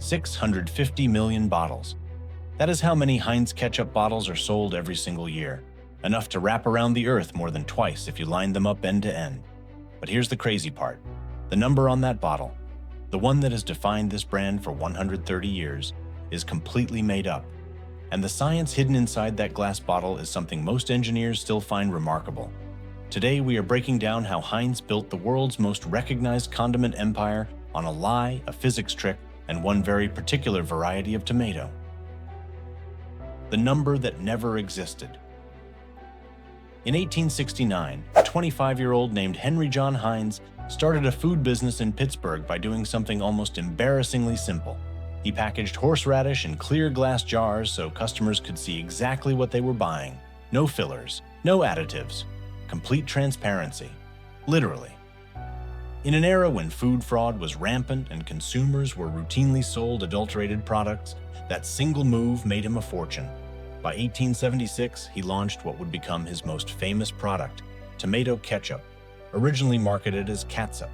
650 million bottles. That is how many Heinz Ketchup bottles are sold every single year, enough to wrap around the earth more than twice if you line them up end to end. But here's the crazy part. The number on that bottle, the one that has defined this brand for 130 years, is completely made up. And the science hidden inside that glass bottle is something most engineers still find remarkable. Today, we are breaking down how Heinz built the world's most recognized condiment empire on a lie, a physics trick, and one very particular variety of tomato. The number that never existed. In 1869, a 25-year-old named Henry John Heinz started a food business in Pittsburgh by doing something almost embarrassingly simple. He packaged horseradish in clear glass jars so customers could see exactly what they were buying. No fillers, no additives, complete transparency. Literally. In an era when food fraud was rampant and consumers were routinely sold adulterated products, that single move made him a fortune. By 1876, he launched what would become his most famous product, tomato ketchup, originally marketed as catsup.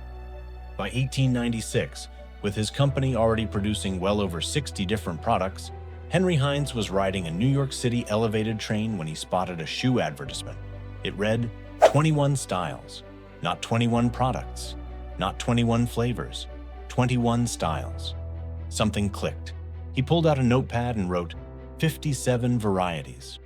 By 1896, with his company already producing well over 60 different products, Henry Heinz was riding a New York City elevated train when he spotted a shoe advertisement. It read, 21 styles, not 21 products, not 21 flavors, 21 styles. Something clicked. He pulled out a notepad and wrote, 57 varieties.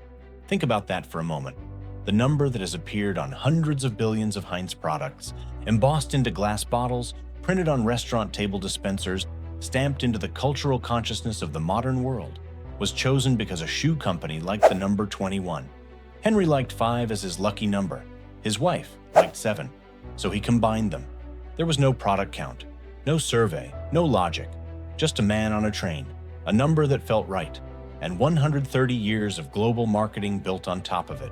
Think about that for a moment. The number that has appeared on hundreds of billions of Heinz products, embossed into glass bottles, printed on restaurant table dispensers, stamped into the cultural consciousness of the modern world, was chosen because a shoe company liked the number 21. Henry liked 5 as his lucky number. His wife liked 7, so he combined them. There was no product count, no survey, no logic, just a man on a train, a number that felt right, and 130 years of global marketing built on top of it.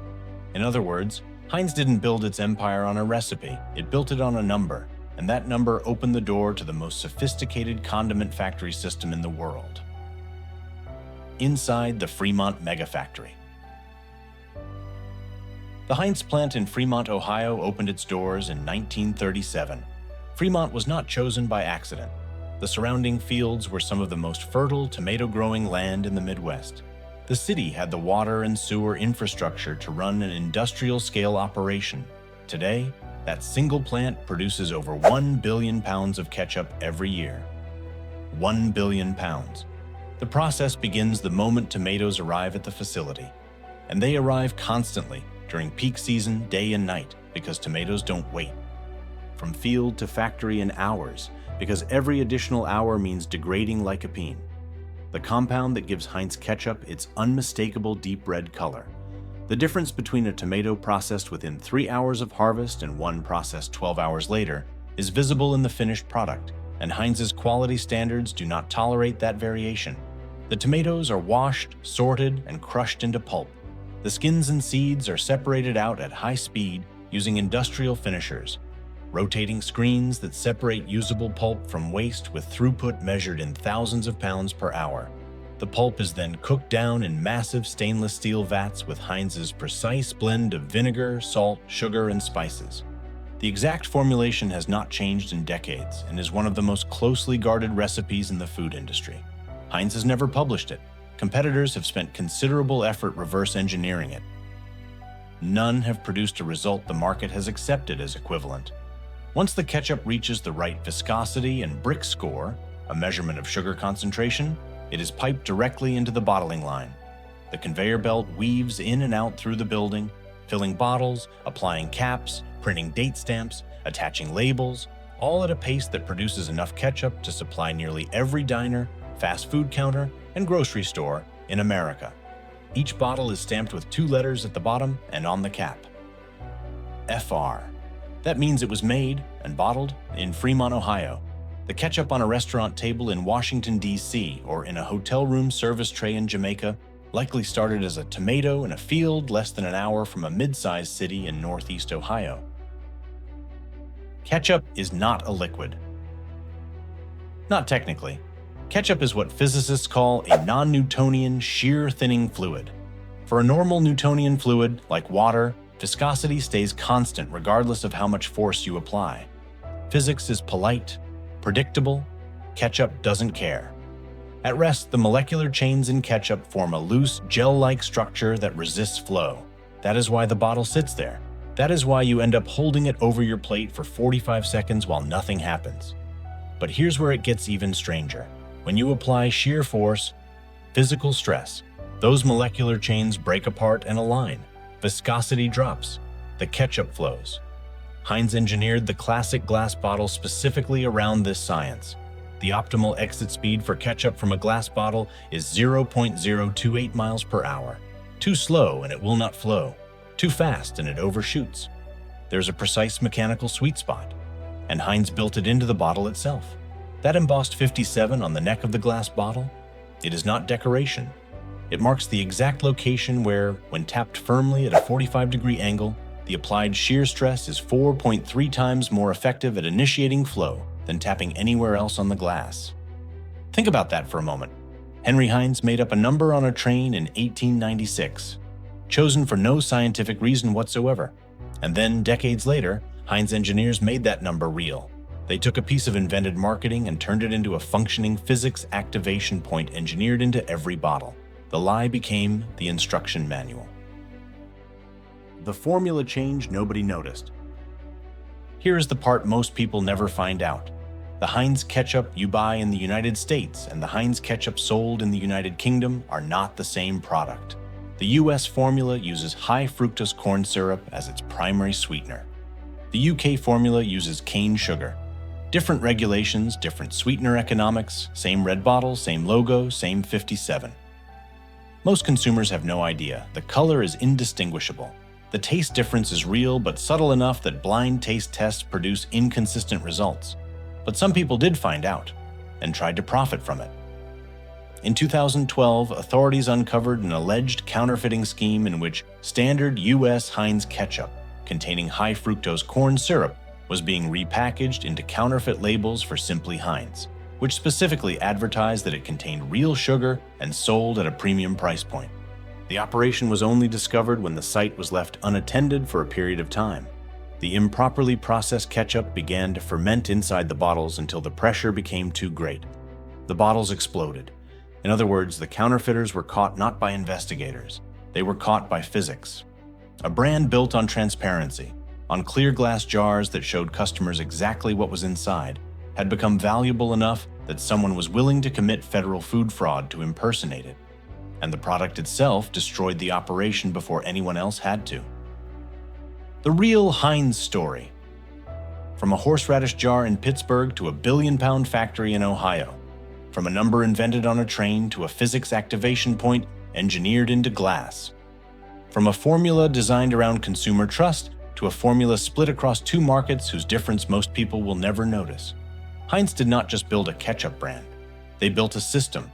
In other words, Heinz didn't build its empire on a recipe, it built it on a number, and that number opened the door to the most sophisticated condiment factory system in the world. Inside the Fremont megafactory. The Heinz plant in Fremont, Ohio opened its doors in 1937. Fremont was not chosen by accident. The surrounding fields were some of the most fertile tomato-growing land in the Midwest. The city had the water and sewer infrastructure to run an industrial-scale operation. Today, that single plant produces over 1 billion pounds of ketchup every year. 1 billion pounds. The process begins the moment tomatoes arrive at the facility. And they arrive constantly, during peak season, day and night, because tomatoes don't wait. From field to factory in hours, because every additional hour means degrading lycopene, the compound that gives Heinz ketchup its unmistakable deep red color. The difference between a tomato processed within 3 hours of harvest and one processed 12 hours later is visible in the finished product, and Heinz's quality standards do not tolerate that variation. The tomatoes are washed, sorted, and crushed into pulp. The skins and seeds are separated out at high speed using industrial finishers, rotating screens that separate usable pulp from waste with throughput measured in thousands of pounds per hour. The pulp is then cooked down in massive stainless steel vats with Heinz's precise blend of vinegar, salt, sugar, and spices. The exact formulation has not changed in decades and is one of the most closely guarded recipes in the food industry. Heinz has never published it. Competitors have spent considerable effort reverse engineering it. None have produced a result the market has accepted as equivalent. Once the ketchup reaches the right viscosity and brick score, a measurement of sugar concentration, it is piped directly into the bottling line. The conveyor belt weaves in and out through the building, filling bottles, applying caps, printing date stamps, attaching labels, all at a pace that produces enough ketchup to supply nearly every diner, fast food counter, and grocery store in America. Each bottle is stamped with 2 letters at the bottom and on the cap. FR. That means it was made and bottled in Fremont, Ohio. The ketchup on a restaurant table in Washington, D.C., or in a hotel room service tray in Jamaica likely started as a tomato in a field less than an hour from a mid-sized city in northeast Ohio. Ketchup is not a liquid. Not technically. Ketchup is what physicists call a non-Newtonian shear thinning fluid. For a normal Newtonian fluid, like water, viscosity stays constant regardless of how much force you apply. Physics is polite, predictable. Ketchup doesn't care. At rest, the molecular chains in ketchup form a loose, gel-like structure that resists flow. That is why the bottle sits there. That is why you end up holding it over your plate for 45 seconds while nothing happens. But here's where it gets even stranger. When you apply shear force, physical stress, those molecular chains break apart and align. Viscosity drops. The ketchup flows. Heinz engineered the classic glass bottle specifically around this science. The optimal exit speed for ketchup from a glass bottle is 0.028 miles per hour. Too slow and it will not flow. Too fast and it overshoots. There's a precise mechanical sweet spot, and Heinz built it into the bottle itself. That embossed 57 on the neck of the glass bottle, it is not decoration. It marks the exact location where, when tapped firmly at a 45-degree angle, the applied shear stress is 4.3 times more effective at initiating flow than tapping anywhere else on the glass. Think about that for a moment. Henry Heinz made up a number on a train in 1896, chosen for no scientific reason whatsoever. And then, decades later, Heinz engineers made that number real. They took a piece of invented marketing and turned it into a functioning physics activation point engineered into every bottle. The lie became the instruction manual. The formula change nobody noticed. Here is the part most people never find out. The Heinz ketchup you buy in the United States and the Heinz ketchup sold in the United Kingdom are not the same product. The US formula uses high fructose corn syrup as its primary sweetener. The UK formula uses cane sugar. Different regulations, different sweetener economics, same red bottle, same logo, same 57. Most consumers have no idea. The color is indistinguishable. The taste difference is real but subtle enough that blind taste tests produce inconsistent results. But some people did find out and tried to profit from it. In 2012, authorities uncovered an alleged counterfeiting scheme in which standard US Heinz ketchup, containing high fructose corn syrup, was being repackaged into counterfeit labels for Simply Heinz, which specifically advertised that it contained real sugar and sold at a premium price point. The operation was only discovered when the site was left unattended for a period of time. The improperly processed ketchup began to ferment inside the bottles until the pressure became too great. The bottles exploded. In other words, the counterfeiters were caught not by investigators. They were caught by physics. A brand built on transparency, on clear glass jars that showed customers exactly what was inside, had become valuable enough that someone was willing to commit federal food fraud to impersonate it. And the product itself destroyed the operation before anyone else had to. The real Heinz story. From a horseradish jar in Pittsburgh to a billion-pound factory in Ohio. From a number invented on a train to a physics activation point engineered into glass. From a formula designed around consumer trust to a formula split across two markets whose difference most people will never notice. Heinz did not just build a ketchup brand. They built a system.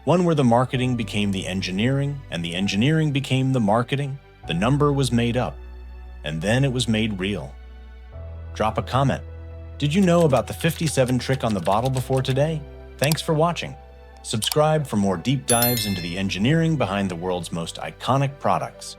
One where the marketing became the engineering, and the engineering became the marketing. The number was made up, and then it was made real. Drop a comment. Did you know about the 57 trick on the bottle before today? Thanks for watching. Subscribe for more deep dives into the engineering behind the world's most iconic products.